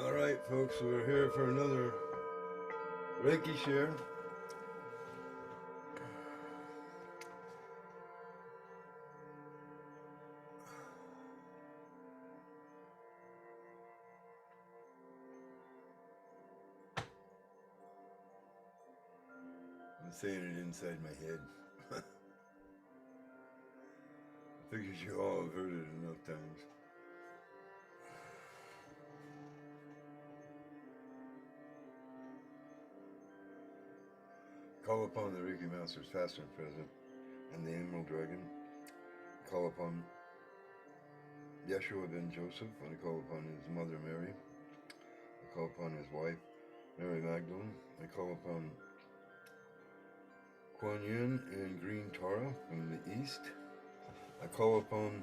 Alright folks, we're here for another Reiki share. I'm saying it inside my head. I figure you all have heard it enough times. Call upon the Reiki Masters, past and present, and the Emerald Dragon. Call upon Yeshua ben Joseph, and I call upon his mother Mary. I call upon his wife Mary Magdalene. I call upon Kuan Yin and Green Tara from the east. I call upon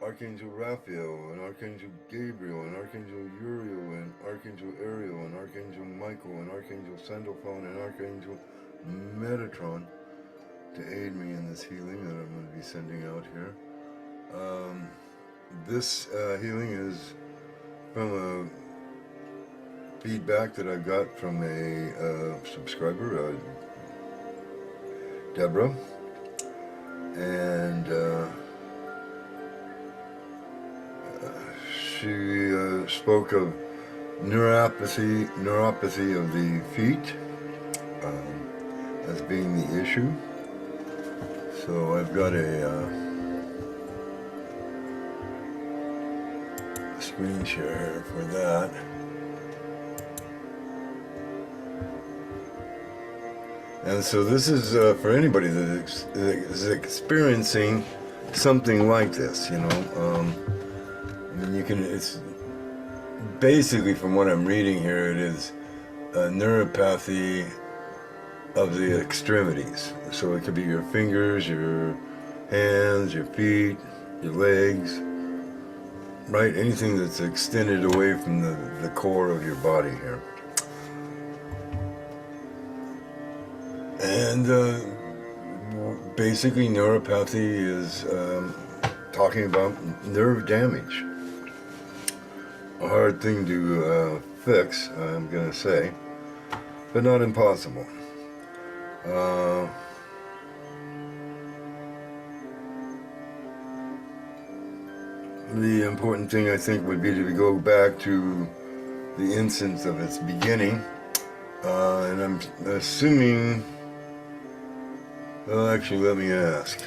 Archangel Raphael and Archangel Gabriel and Archangel Uriel and Archangel Ariel and Archangel Michael and Archangel Sandalphon and Archangel Metatron to aid me in this healing that I'm going to be sending out here. This healing is from a feedback that I got from a subscriber, Deborah, and she spoke of neuropathy of the feet as being the issue. So I've got a screen share for that. And so this is for anybody that is experiencing something like this, you know. I mean, you can, it's basically, from what I'm reading here, it is a neuropathy of the extremities. So it could be your fingers, your hands, your feet, your legs, right? Anything that's extended away from the core of your body here. And basically neuropathy is talking about nerve damage. A hard thing to fix, I'm going to say, but not impossible. The important thing, I think, would be to go back to the instance of its beginning, and I'm assuming, well, actually, let me ask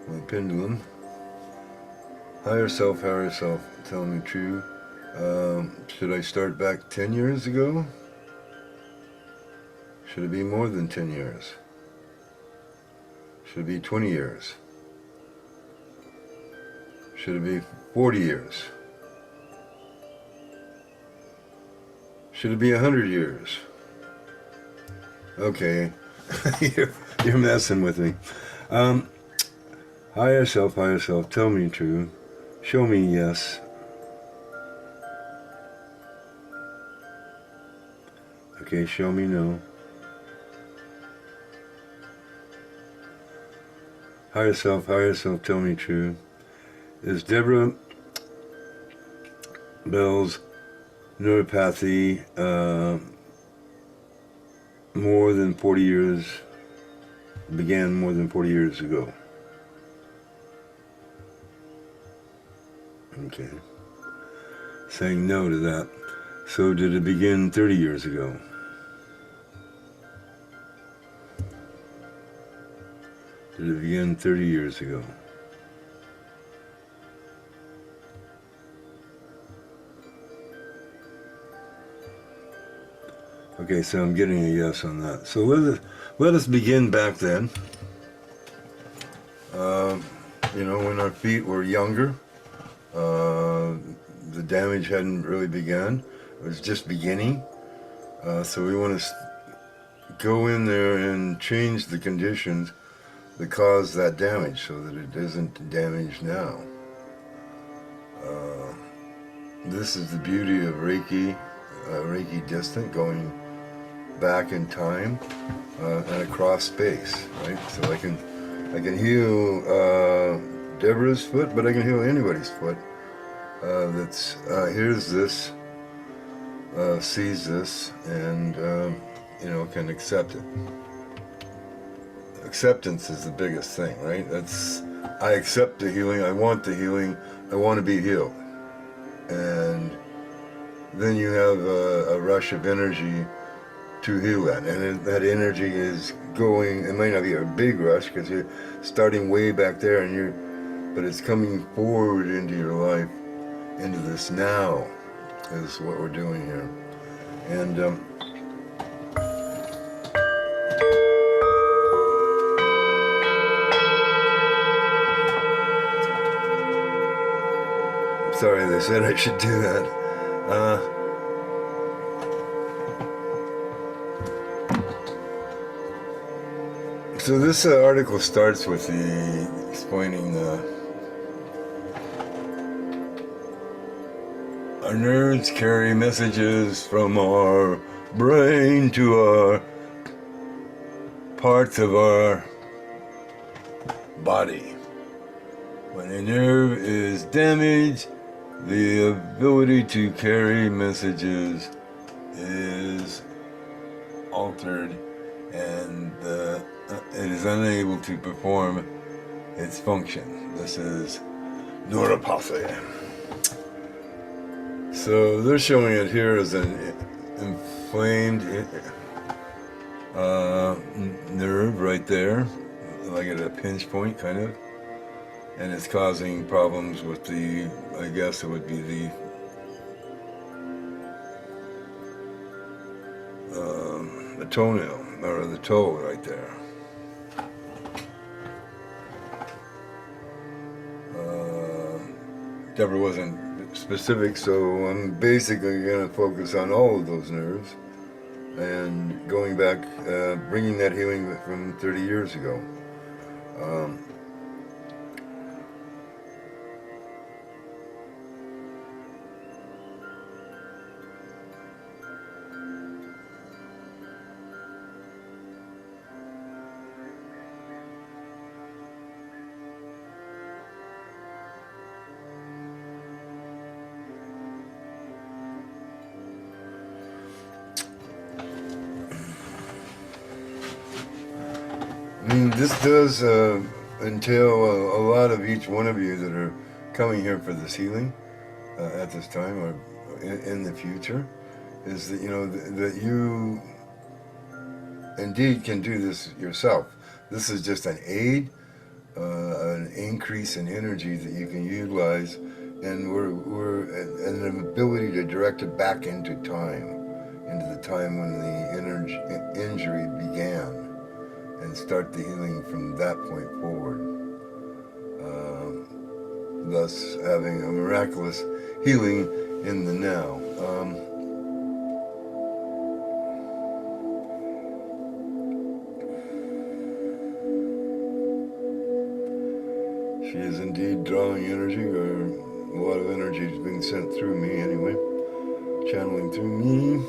my pendulum. Higher self, tell me true. Should I start back 10 years ago? Should it be more than 10 years? Should it be 20 years? Should it be 40 years? Should it be 100 years? Okay, you're messing with me. Higher self, tell me true. Show me yes. Okay, show me no. Higher self, tell me true. Is Deborah Bell's neuropathy more than 40 years, began more than 40 years ago? Okay. Saying no to that. So did it begin 30 years ago? Did it begin 30 years ago? Okay, so I'm getting a yes on that. So let us begin back then. You know, when our feet were younger, the damage hadn't really begun. It was just beginning. So we want to go in there and change the conditions that cause that damage so that it isn't damaged now. This is the beauty of Reiki, Reiki distant, going back in time and across space, right? So I can heal Deborah's foot, but I can heal anybody's foot that's hears this, sees this, and can accept it. Acceptance is the biggest thing, right? I accept the healing. I want the healing. I want to be healed, and then you have a rush of energy to heal that, and that energy is going. It might not be a big rush because you're starting way back there, but it's coming forward into your life, into this now, is what we're doing here, and sorry, they said I should do that. So this article starts with explaining our nerves carry messages from our brain to our parts of our body. When a nerve is damaged, the ability to carry messages is altered, and it is unable to perform its function. This is neuropathy. So they're showing it here as an inflamed nerve right there, like at a pinch point, kind of. And it's causing problems with I guess it would be the toenail, or the toe right there. Deborah wasn't specific, so I'm basically going to focus on all of those nerves and going back, bringing that healing from 30 years ago. I mean, this does entail a lot of each one of you that are coming here for this healing at this time or in the future, is that that you indeed can do this yourself. This is just an aid, an increase in energy that you can utilize, and we're an ability to direct it back into the time when the injury began, and start the healing from that point forward, thus having a miraculous healing in the now. She is indeed drawing energy, or a lot of energy is being sent through me anyway, channeling through me.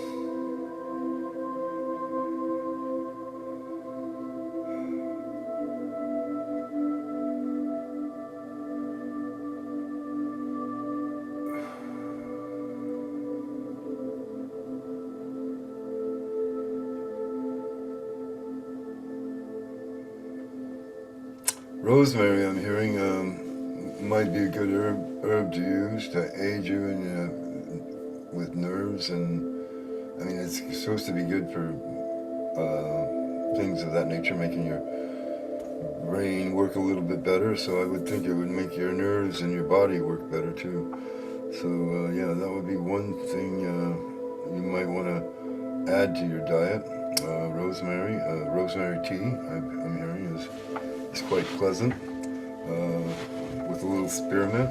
Rosemary, I'm hearing, might be a good herb to use to aid you with nerves, and I mean it's supposed to be good for things of that nature, making your brain work a little bit better. So I would think it would make your nerves and your body work better too. So yeah, that would be one thing you might want to add to your diet. Rosemary tea, I'm hearing, is quite pleasant, with a little spearmint.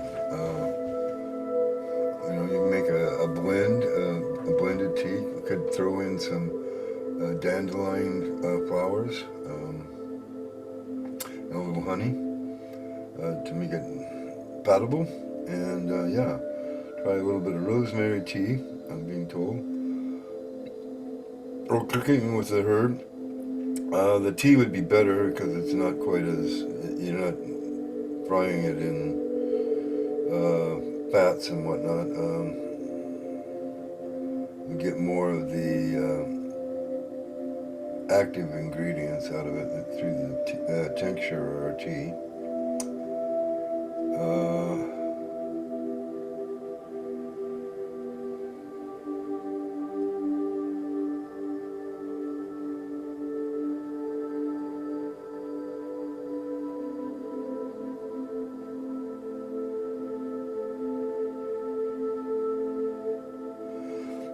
You make a blend, a blended tea. You could throw in some dandelion flowers, and a little honey to make it palatable. And yeah, try a little bit of rosemary tea, I'm being told. Or cooking with the herb. The tea would be better because it's not quite as, you're not frying it in fats and whatnot. We get more of the active ingredients out of it through the tincture or tea.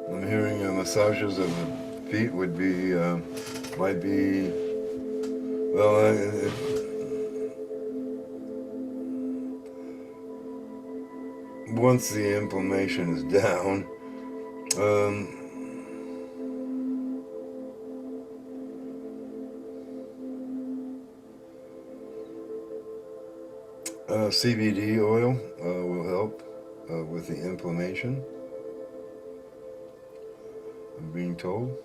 I'm hearing massages of the feet would be, might be, well, once the inflammation is down, CBD oil will help with the inflammation, I'm being told.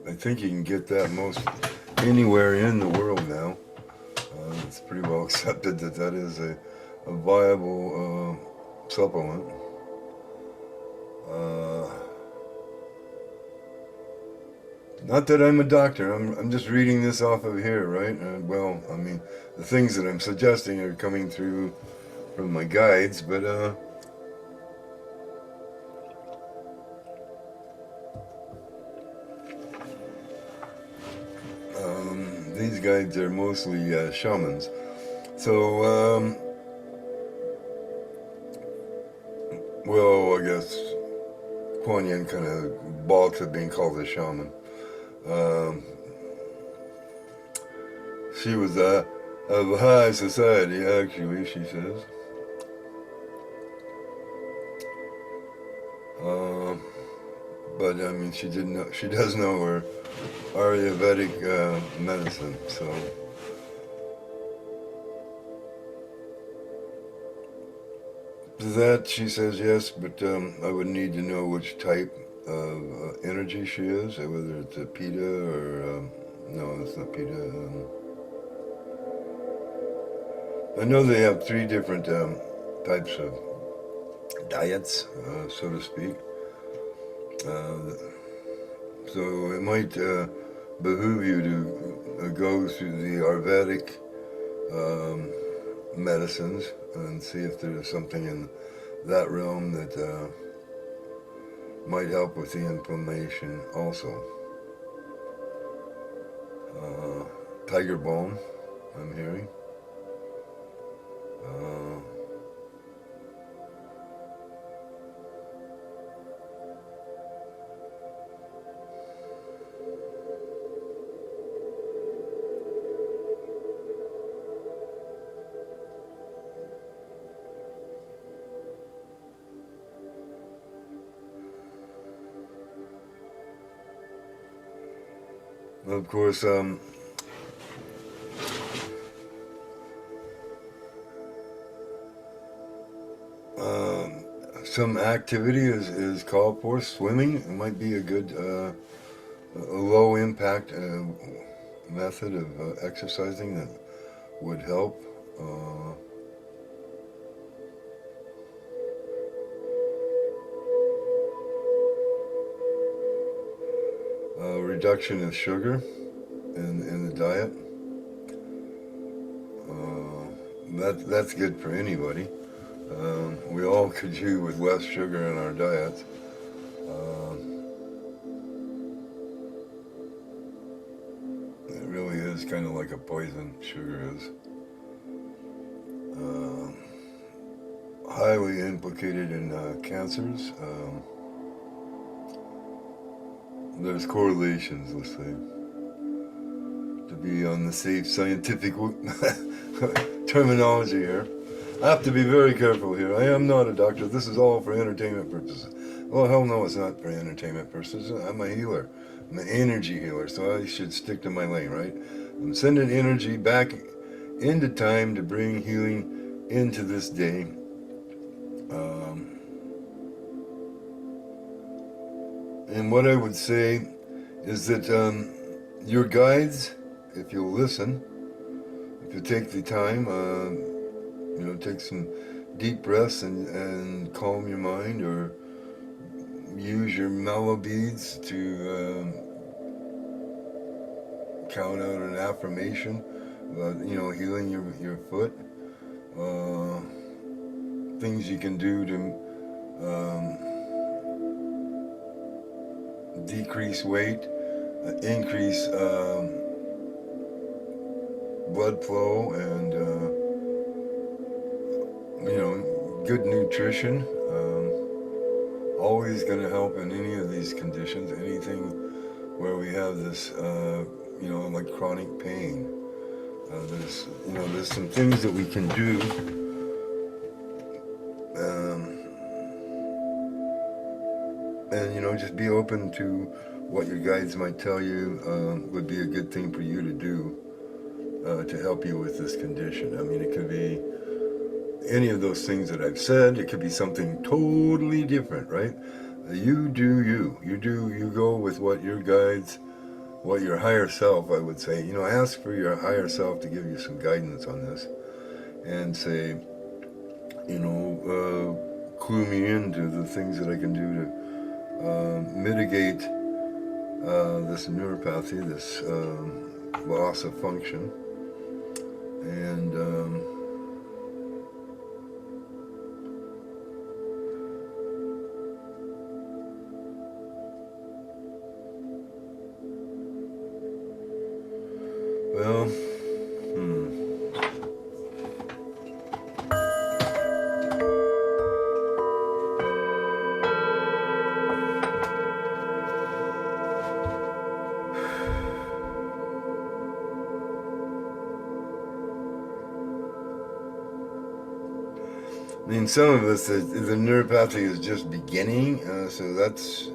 I think you can get that most anywhere in the world now. It's pretty well accepted that that is a viable supplement. Not that I'm a doctor, I'm just reading this off of here, right? Well, I mean, the things that I'm suggesting are coming through from my guides, but these guides are mostly shamans. So, well, I guess Kuan Yin kind of balked at being called a shaman. She was of high society, actually, she says. But I mean, she didn't know. She does know her Ayurvedic medicine, so. That she says yes, but I would need to know which type of energy she is, whether it's a Pitta or no, it's not Pitta. I know they have 3 different types of diets, so to speak. So it might behoove you to go through the Ayurvedic medicines and see if there's something in that realm that might help with the inflammation also. Tiger balm, I'm hearing. Of course, some activity is called for. Swimming might be a good, a low impact method of exercising that would help. Reduction of sugar in the diet. That's good for anybody. We all could do with less sugar in our diets. It really is kind of like a poison, sugar is. Highly implicated in cancers. There's correlations, let's say, to be on the safe scientific terminology here. I have to be very careful here. I am not a doctor. This is all for entertainment purposes. Well, hell no, it's not for entertainment purposes. I'm a healer. I'm an energy healer, so I should stick to my lane, right? I'm sending energy back into time to bring healing into this day. And what I would say is that your guides, if you'll listen, if you take the time, take some deep breaths and calm your mind, or use your mellow beads to count out an affirmation about, healing your foot. Uh, Things you can do to decrease weight, increase blood flow, and good nutrition. Always going to help in any of these conditions. Anything where we have this, like chronic pain. There's some things that we can do. And just be open to what your guides might tell you would be a good thing for you to do to help you with this condition. I mean, it could be any of those things that I've said. It could be something totally different, right? You do you. You go with what your guides, what your higher self, I would say. Ask for your higher self to give you some guidance on this, and say, clue me into the things that I can do to mitigate this neuropathy, this loss of function. And well, I mean, some of us, the neuropathy is just beginning, so that's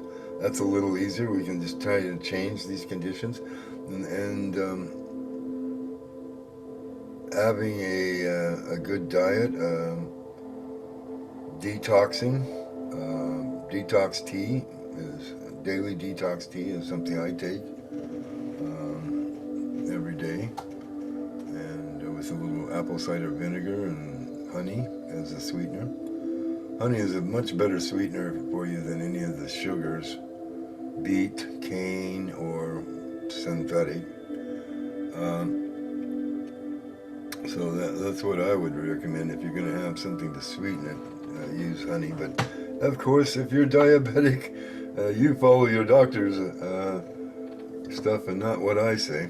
a little easier. We can just try to change these conditions, and having a good diet, detoxing, detox tea is daily detox tea is something I take every day, and with a little apple cider vinegar and honey as a sweetener. Honey is a much better sweetener for you than any of the sugars, beet, cane, or synthetic. So that's what I would recommend if you're going to have something to sweeten it. Use honey, but of course, if you're diabetic, you follow your doctor's stuff and not what I say.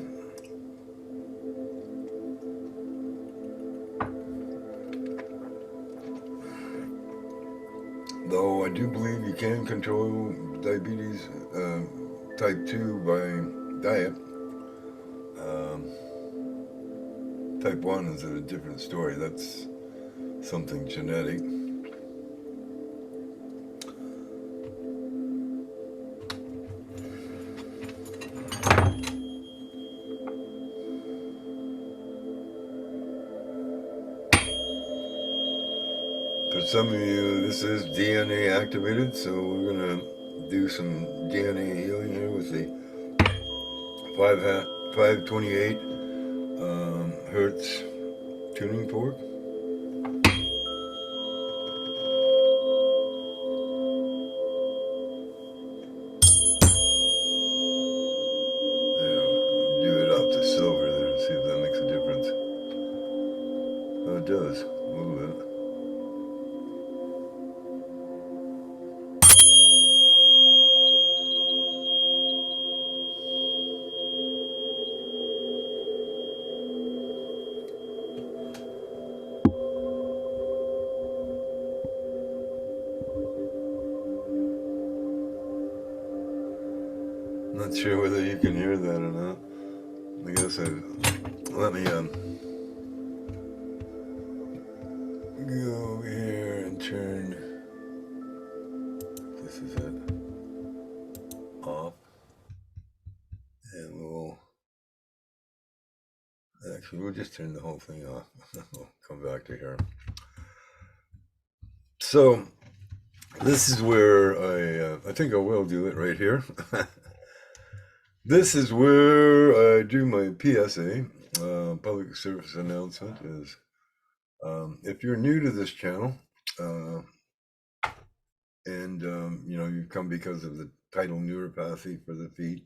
Though I do believe you can control diabetes type 2 by diet. Type 1 is a different story. That's something genetic. For some of you, this is DNA activated, so we're going to do some DNA healing here with the 528 hertz tuning fork. Do it off the silver there and see if that makes a difference. Oh, it does, a little bit. Not sure whether you can hear that or not. I guess let me go over here and turn, this is it, off, and we'll just turn the whole thing off. We'll come back to here. So this is where I think I will do it right here. This is where I do my PSA, public service announcement, is If you're new to this channel, and you come because of the title Neuropathy for the feet,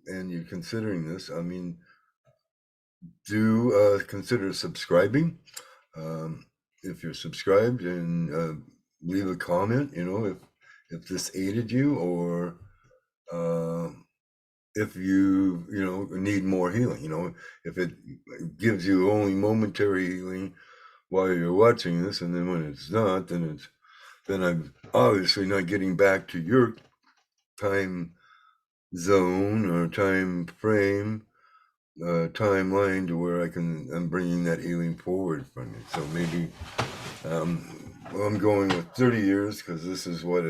and you're considering this, I mean, do consider subscribing. If you're subscribed, and leave a comment, if this aided you, or if you need more healing, if it gives you only momentary healing while you're watching this, and then when it's not, then I'm obviously not getting back to your time zone or time frame, timeline, to where I'm bringing that healing forward from you. So maybe I'm going with 30 years because this is what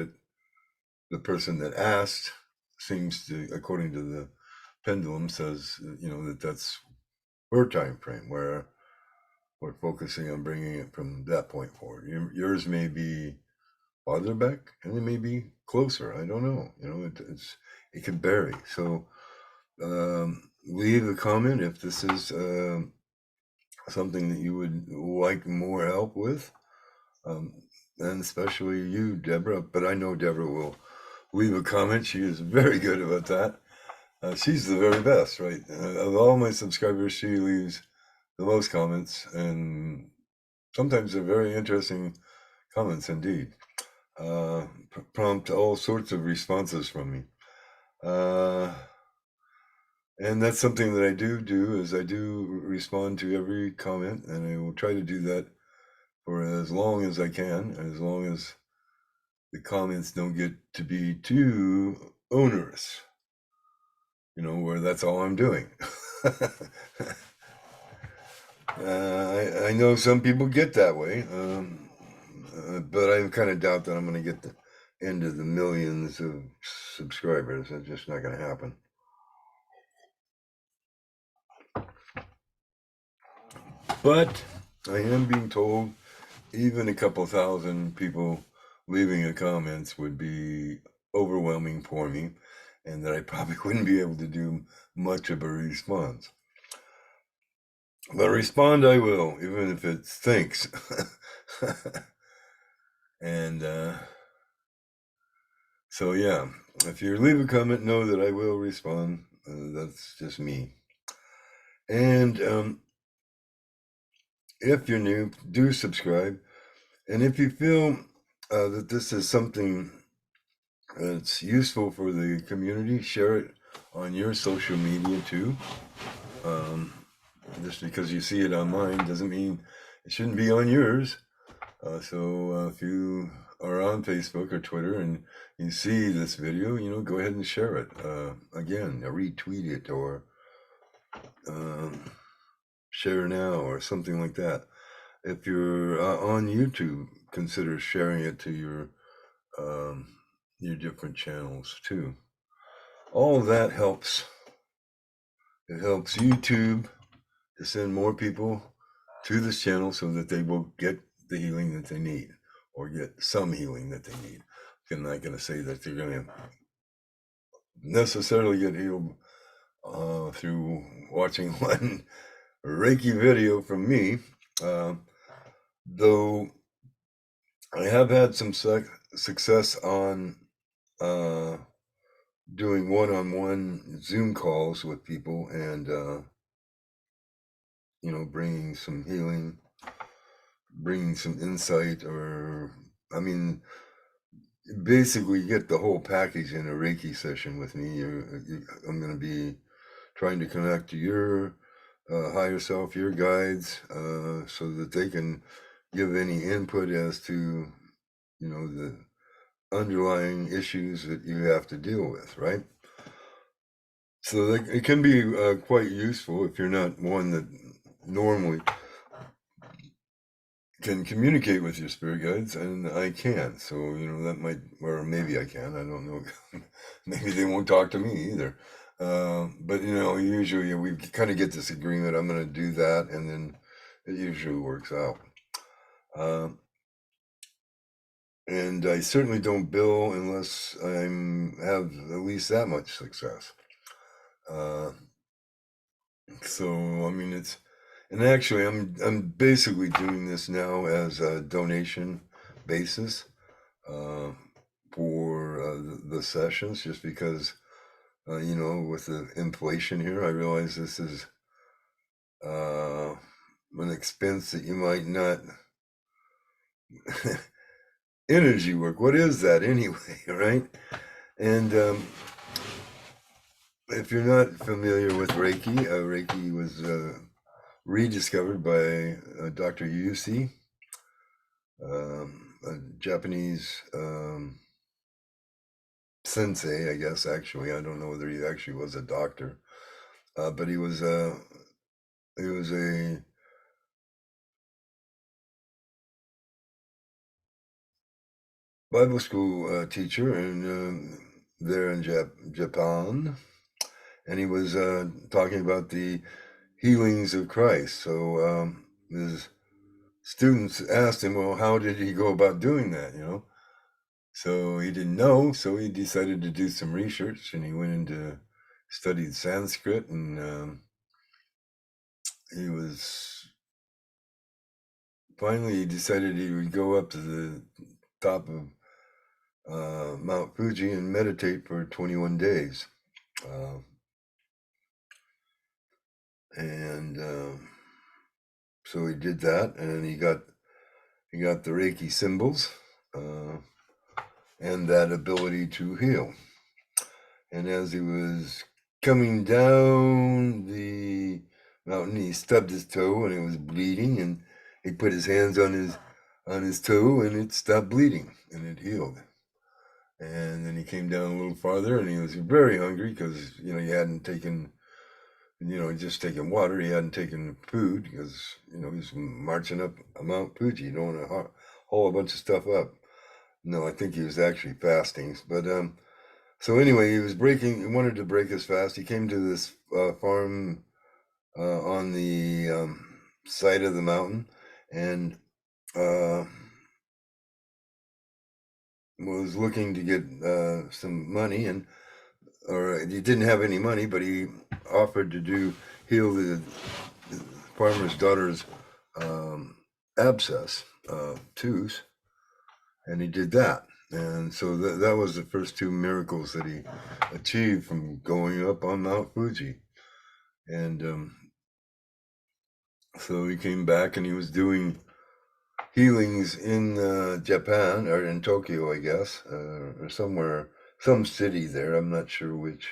the person that asked seems to, according to the pendulum, says, that's her time frame, where we're focusing on bringing it from that point forward. Yours may be farther back, and it may be closer. I don't know. It could vary. So leave a comment if this is something that you would like more help with, and especially you, Deborah. But I know Deborah will leave a comment. She is very good about that. She's the very best, right? Of all my subscribers, she leaves the most comments, and sometimes they're very interesting comments indeed. Prompt all sorts of responses from me. And that's something that I do is I do respond to every comment, and I will try to do that for as long as I can, as long as the comments don't get to be too onerous, where that's all I'm doing. I know some people get that way, but I kind of doubt that I'm going to get into the millions of subscribers. That's just not going to happen. But I am being told even a couple thousand people leaving a comments would be overwhelming for me, and that I probably wouldn't be able to do much of a response. But respond I will, even if it stinks. And so yeah, if you leave a comment, know that I will respond. That's just me. And if you're new, do subscribe. And if you feel that this is something that's useful for the community, share it on your social media too. Just because you see it on mine doesn't mean it shouldn't be on yours. So if you are on Facebook or Twitter and you see this video, go ahead and share it. Again, retweet it, or share now, or something like that. If you're on YouTube, consider sharing it to your different channels too. All of that helps. It helps YouTube to send more people to this channel so that they will get the healing that they need, or get some healing that they need. I'm not going to say that they're going to necessarily get healed through watching one Reiki video from me, though I have had some success on doing one-on-one Zoom calls with people, and bringing some healing, bringing some insight, or basically get the whole package in a Reiki session with me. I'm going to be trying to connect to your higher self, your guides, so that they can give any input as to, the underlying issues that you have to deal with, right? So it can be quite useful if you're not one that normally can communicate with your spirit guides, and I can. So, that might, or maybe I can, I don't know. Maybe they won't talk to me either. But, usually we kind of get this agreement, I'm going to do that, and then it usually works out. And I certainly don't bill unless I have at least that much success. So, And actually, I'm basically doing this now as a donation basis uh, for the sessions, just because with the inflation here, I realize this is uh, an expense that you might not. Energy work. What is that anyway, right? And if you're not familiar with Reiki, Reiki was rediscovered by Dr. Yusi, a Japanese sensei, I guess. Actually, I don't know whether he actually was a doctor, but he was a Bible school teacher there in Japan, and he was talking about the healings of Christ. So his students asked him, well, how did he go about doing that, So he didn't know, so he decided to do some research, and he went into studied Sanskrit, and he decided he would go up to the top of Mount Fuji and meditate for 21 days. And so he did that, and he got the Reiki symbols and that ability to heal. And as he was coming down the mountain, he stubbed his toe and it was bleeding, and he put his hands on his toe and it stopped bleeding and it healed. And then he came down a little farther and he was very hungry because he hadn't taken just taken water. He hadn't taken food because he was marching up Mount Fuji. You don't want to haul a bunch of stuff up. No, I think he was actually fasting. But so anyway, he wanted to break his fast. He came to this farm on the side of the mountain, and was looking to get some money, or he didn't have any money, but he offered to heal the farmer's daughter's abscess tooth, and he did that. And so that was the first two miracles that he achieved from going up on Mount Fuji. And so he came back and he was doing healings in Japan, or in Tokyo, I guess, or somewhere, some city there. I'm not sure which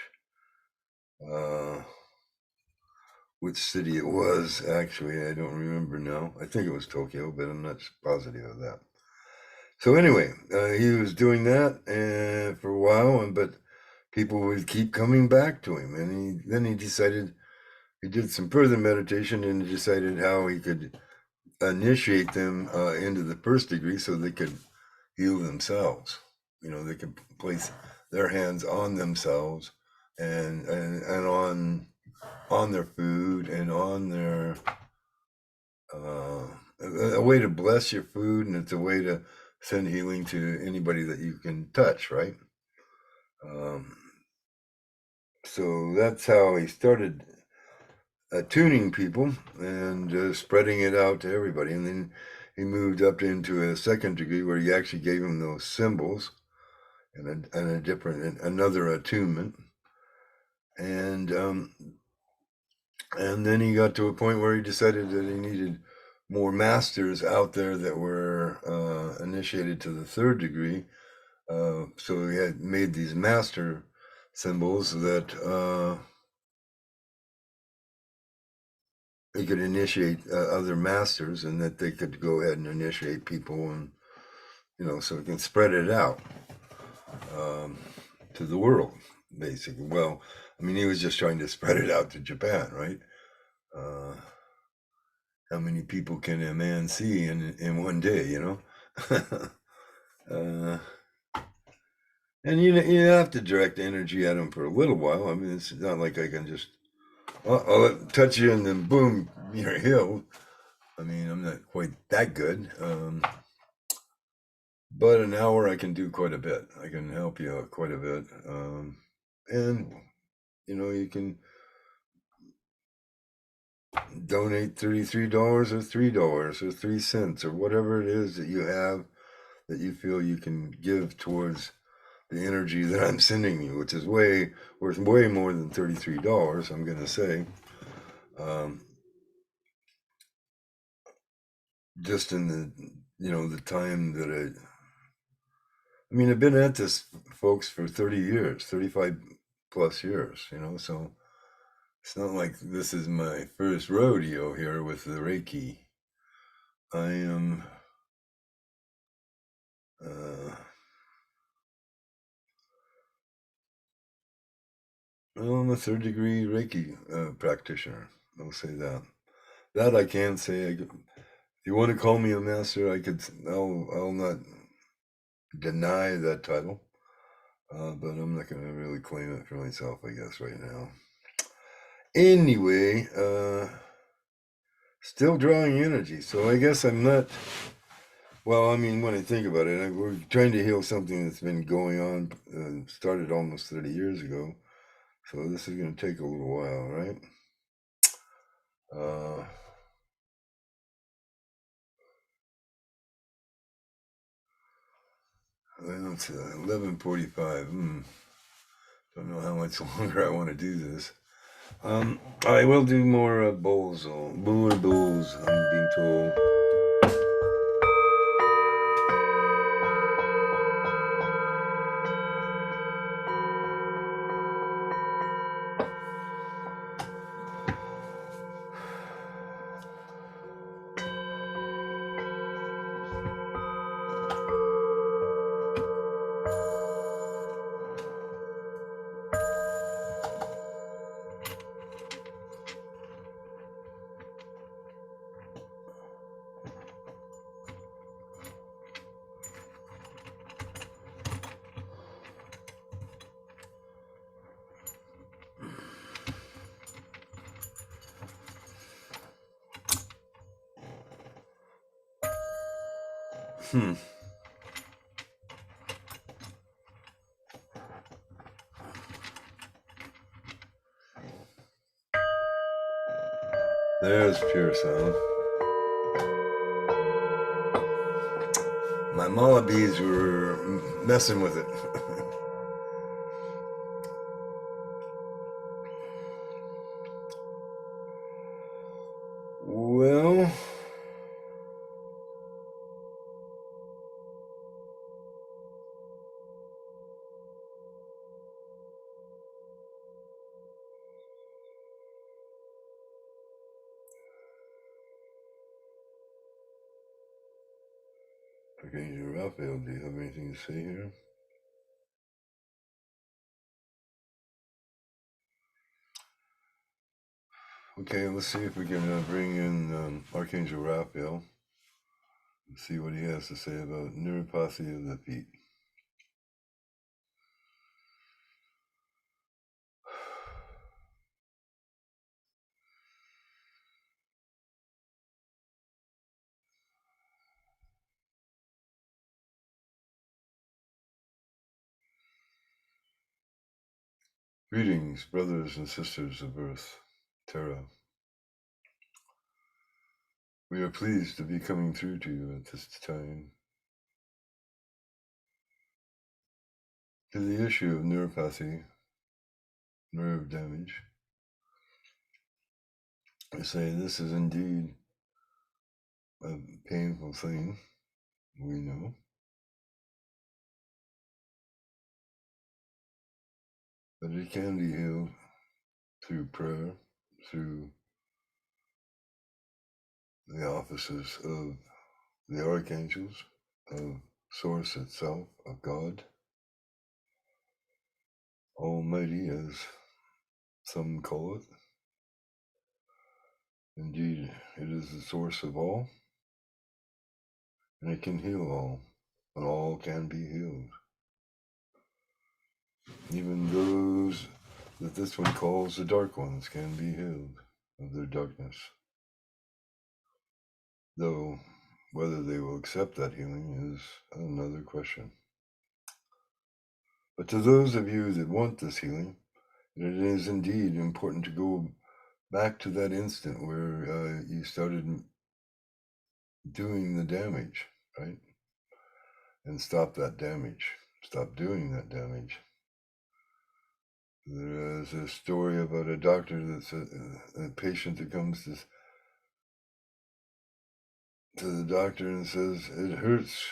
city it was, actually. I don't remember now. I think it was Tokyo, but I'm not positive of that. So anyway, he was doing that for a while, but people would keep coming back to him. And then he decided, he did some further meditation and he decided how he could initiate them into the first degree so they could heal themselves. They could place their hands on themselves and on their food and on their a way to bless your food, and it's a way to send healing to anybody that you can touch, right? So that's how he started tuning people and spreading it out to everybody. And then he moved up into a second degree where he actually gave them those symbols and another attunement. And then he got to a point where he decided that he needed more masters out there that were initiated to the third degree. So he had made these master symbols that he could initiate other masters, and that they could go ahead and initiate people, and so he can spread it out to the world, basically. Well, I mean, he was just trying to spread it out to Japan, right? How many people can a man see in one day, and you have to direct energy at him for a little while. I mean, it's not like I can just I'll touch you and then boom, you're healed. I mean, I'm not quite that good, but an hour I can do quite a bit. I can help you out quite a bit, and you can donate $33 or $3 or 3 cents or whatever it is that you have that you feel you can give towards the energy that I'm sending you, which is worth way more than $33, I'm going to say. Just in the time that I've been at this, folks, for 30 years, 35 plus years, so it's not like this is my first rodeo here with the Reiki. I am, I'm a third degree Reiki practitioner. I'll say that. That I can say. If you want to call me a master, I'll not deny that title. But I'm not going to really claim it for myself, I guess, right now. Anyway, still drawing energy. So I guess I'm not. Well, when I think about it, we're trying to heal something that's been going on, started almost 30 years ago. So this is going to take a little while, right? Well, it's 11:45. Don't know how much longer I want to do this. I will do more bowls, I'm being told. There's pure sound. My mala bees were messing with it. Well, archangel Raphael, do you have anything to say here? Okay, let's see if we can bring in Archangel Raphael and see what he has to say about neuropathy of the feet. Greetings, brothers and sisters of Earth, Terra. We are pleased to be coming through to you at this time. To the issue of neuropathy, nerve damage, I say this is indeed a painful thing, we know. But it can be healed through prayer, through the offices of the archangels, of Source itself, of God, Almighty, as some call it. Indeed, it is the source of all, and it can heal all, and all can be healed. Even those that this one calls the dark ones can be healed of their darkness. Though whether they will accept that healing is another question. But to those of you that want this healing, it is indeed important to go back to that instant where you started doing the damage, right? And stop that damage. Stop doing that damage. There's a story about a doctor that's a patient that comes to the doctor and says, "It hurts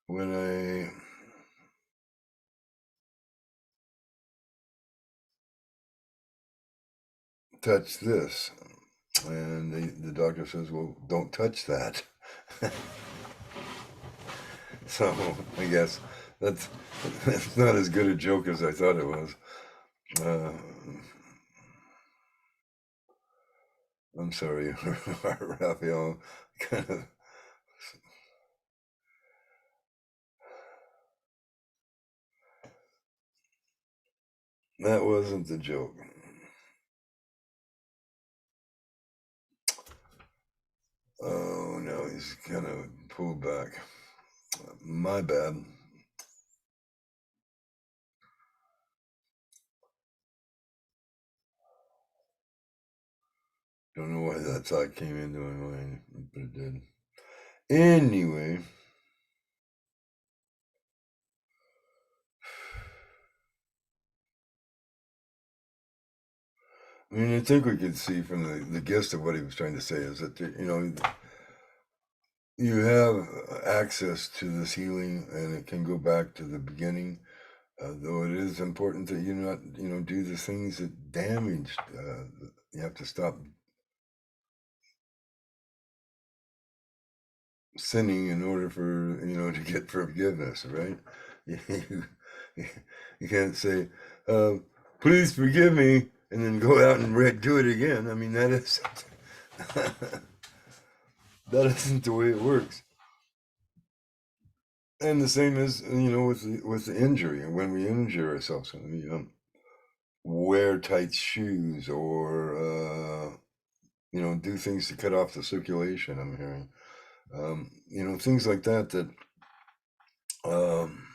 when I touch this." And the doctor says, "Well, don't touch that." So I guess that's not as good a joke as I thought it was. Uh, I'm sorry, Raphael. Kind of, that wasn't the joke. Oh no, he's kind of pulled back. My bad. Don't know why that thought came into my mind, but it did. Anyway, I mean, I think we could see from the gist of what he was trying to say is that, you have access to this healing and it can go back to the beginning, though it is important that you not, do the things that damaged. You have to stop sinning in order for to get forgiveness, right? you, you can't say uh, please forgive me and then go out and do it again. I mean, that is that isn't the way it works. And the same as with the injury. When we injure ourselves, we wear tight shoes or do things to cut off the circulation. I'm hearing things like that um,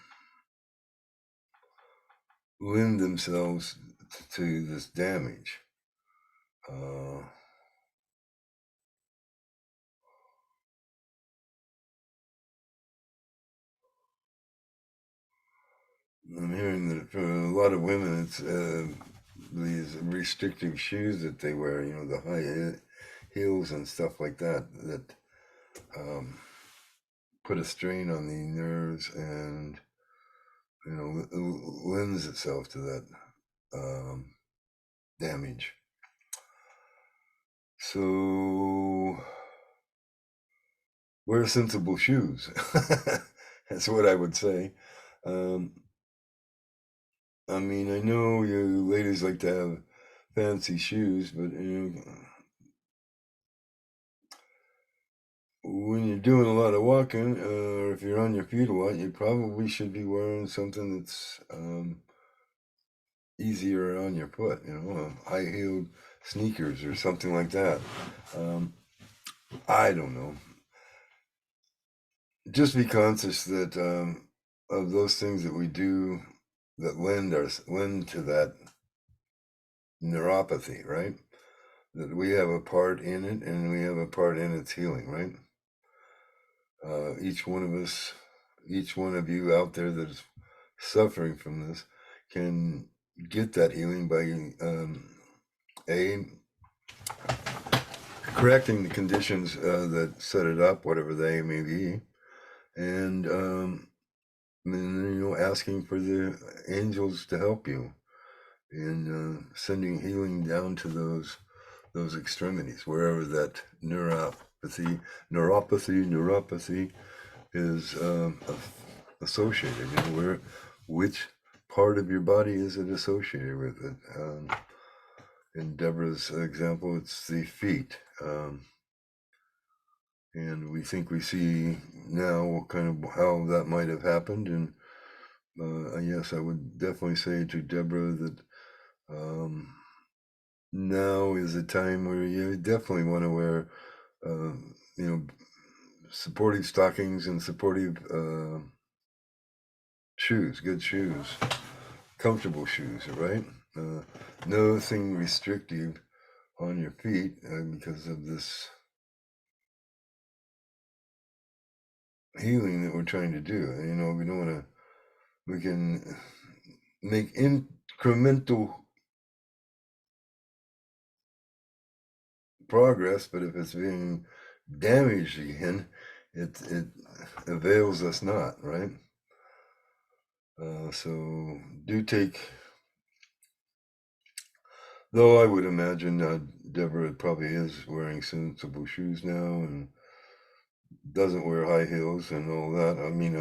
lend themselves to this damage. Uh, I'm hearing that for a lot of women, it's these restrictive shoes that they wear, the high heels and stuff like that, that um, put a strain on the nerves and, lends itself to that um, damage. So wear sensible shoes. That's what I would say. Um, I mean, I know you ladies like to have fancy shoes, but when you're doing a lot of walking, or if you're on your feet a lot, you probably should be wearing something that's easier on your foot. High-heeled sneakers or something like that. Um, I don't know. Just be conscious that of those things that we do that lend to that neuropathy, right? That we have a part in it and we have a part in its healing, right? Each one of us, each one of you out there that's suffering from this can get that healing by a correcting the conditions that set it up, whatever they may be, and asking for the angels to help you in sending healing down to those extremities, wherever that neuropathy is associated. Which part of your body is it associated with it? In Deborah's example, it's the feet. And we think we see now kind of how that might have happened. And yes, I would definitely say to Deborah that now is a time where you definitely want to wear, uh, supportive stockings and supportive shoes, good shoes, comfortable shoes, right? Nothing restrictive on your feet because of this healing that we're trying to do. You know, we don't want to, we can make incremental progress, but if it's being damaged again, it avails us not, right? So do take, though I would imagine Deborah probably is wearing sensible shoes now and doesn't wear high heels and all that. I mean,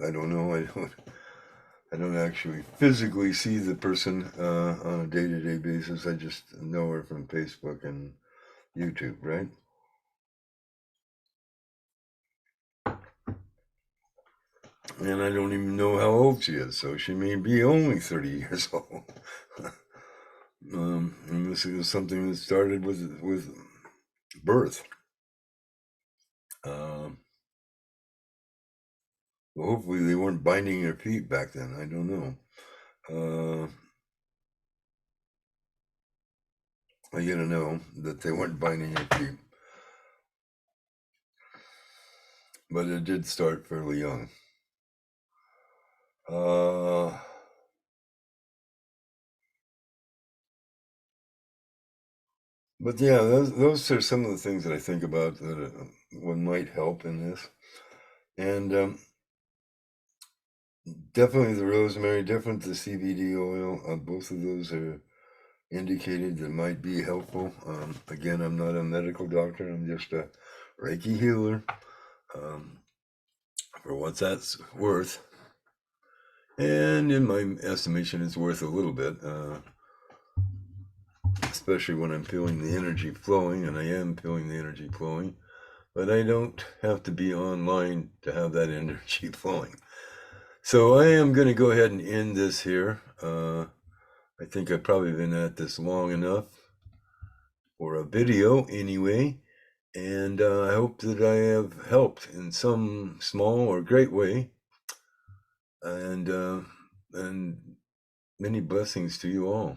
I don't know. I don't actually physically see the person on a day-to-day basis. I just know her from Facebook and YouTube, right? And I don't even know how old she is, so she may be only 30 years old. And this is something that started with birth. Well, hopefully they weren't binding their feet back then. I don't know. I gotta know that they weren't binding their feet. But it did start fairly young. But yeah, those are some of the things that I think about that one might help in this. And definitely the rosemary, different the CBD oil. Both of those are indicated that might be helpful. Again, I'm not a medical doctor. I'm just a Reiki healer. For what that's worth. And in my estimation, it's worth a little bit. Especially when I'm feeling the energy flowing, and I am feeling the energy flowing. But I don't have to be online to have that energy flowing. So I am going to go ahead and end this here. I think I've probably been at this long enough for a video anyway. And I hope that I have helped in some small or great way. And many blessings to you all.